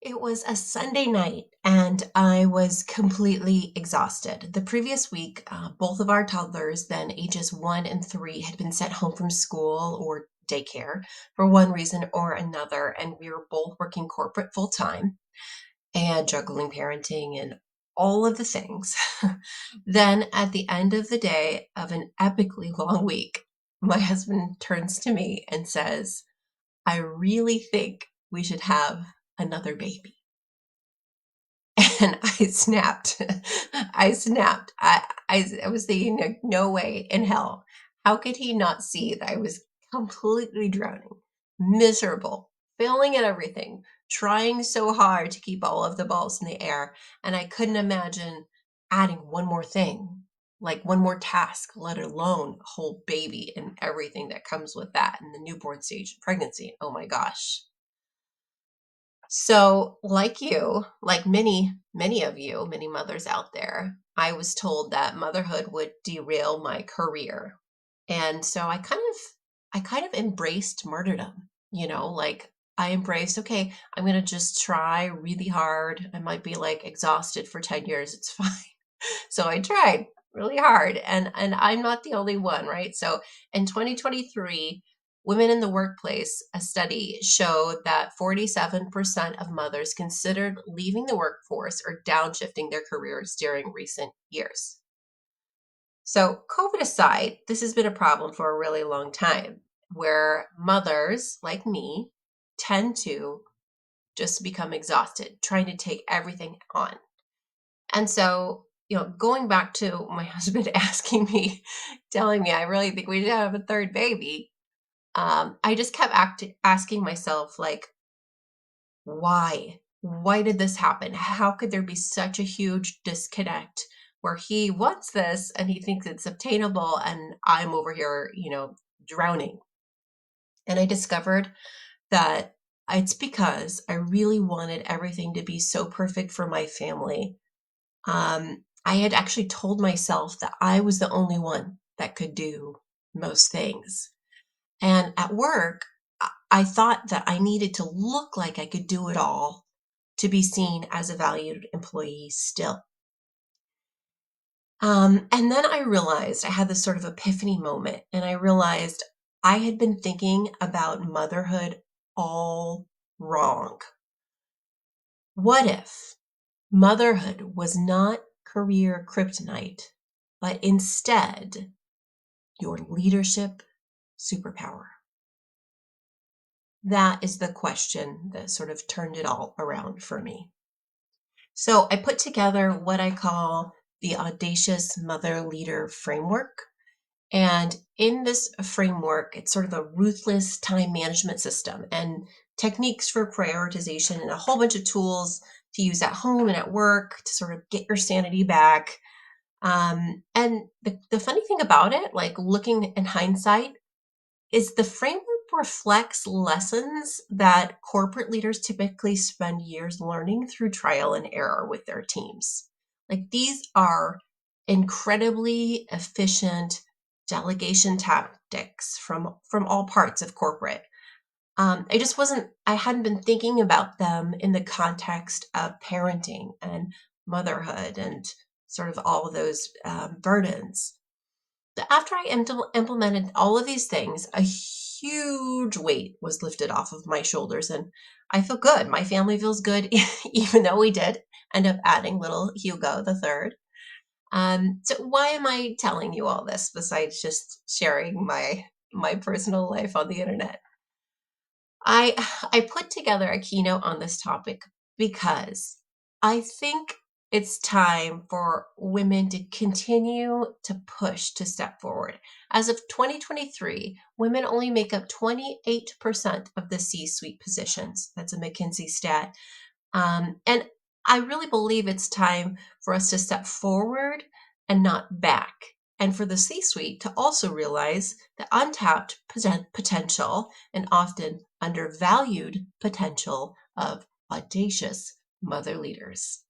It was a Sunday night, and I was completely exhausted. The previous week, both of our toddlers, then ages 1 and 3, had been sent home from school or daycare for one reason or another, and we were both working corporate full time and juggling parenting and all of the things. Then, at the end of the day of an epically long week, my husband turns to me and says, I really think we should have another baby. And I snapped. I snapped. I was thinking, like, no way in hell. How could he not see that I was completely drowning, miserable, failing at everything, trying so hard to keep all of the balls in the air, and I couldn't imagine adding one more thing, like one more task, let alone a whole baby and everything that comes with that and the newborn stage of pregnancy. Oh my gosh. So, like you, like many of you, many mothers out there, I was told that motherhood would derail my career. And so I kind of embraced martyrdom, like I embraced, okay, I'm going to just try really hard. I might be like exhausted for 10 years. It's fine. So I tried really hard, and I'm not the only one, right? So in 2023, Women in the Workplace, a study showed that 47% of mothers considered leaving the workforce or downshifting their careers during recent years. So, COVID aside, this has been a problem for a really long time where mothers like me tend to just become exhausted trying to take everything on. And so, going back to my husband asking me, telling me, I really think we should have a third baby. I just kept asking myself, like, why? Why did this happen? How could there be such a huge disconnect where he wants this and he thinks it's obtainable and I'm over here, drowning? And I discovered that it's because I really wanted everything to be so perfect for my family. I had actually told myself that I was the only one that could do most things. And at work, I thought that I needed to look like I could do it all to be seen as a valued employee still. And then I realized I had this sort of epiphany moment, and I realized I had been thinking about motherhood all wrong. What if motherhood was not career kryptonite, but instead your leadership superpower? That is the question that sort of turned it all around for me. So I put together what I call the Audacious Mother Leader Framework. And in this framework, it's sort of a ruthless time management system and techniques for prioritization and a whole bunch of tools to use at home and at work to sort of get your sanity back. And the funny thing about it, like looking in hindsight, is the framework reflects lessons that corporate leaders typically spend years learning through trial and error with their teams. Like these are incredibly efficient delegation tactics from all parts of corporate. I hadn't been thinking about them in the context of parenting and motherhood and sort of all of those burdens. After I implemented all of these things, a huge weight was lifted off of my shoulders, and I feel good. My family feels good, even though we did end up adding little Hugo the third. So why am I telling you all this besides just sharing my personal life on the internet? I I put together a keynote on this topic because I think it's time for women to continue to push to step forward. As of 2023, women only make up 28% of the C-suite positions. That's a McKinsey stat. And I really believe it's time for us to step forward and not back. And for the C suite to also realize the untapped potential and often undervalued potential of audacious mother leaders.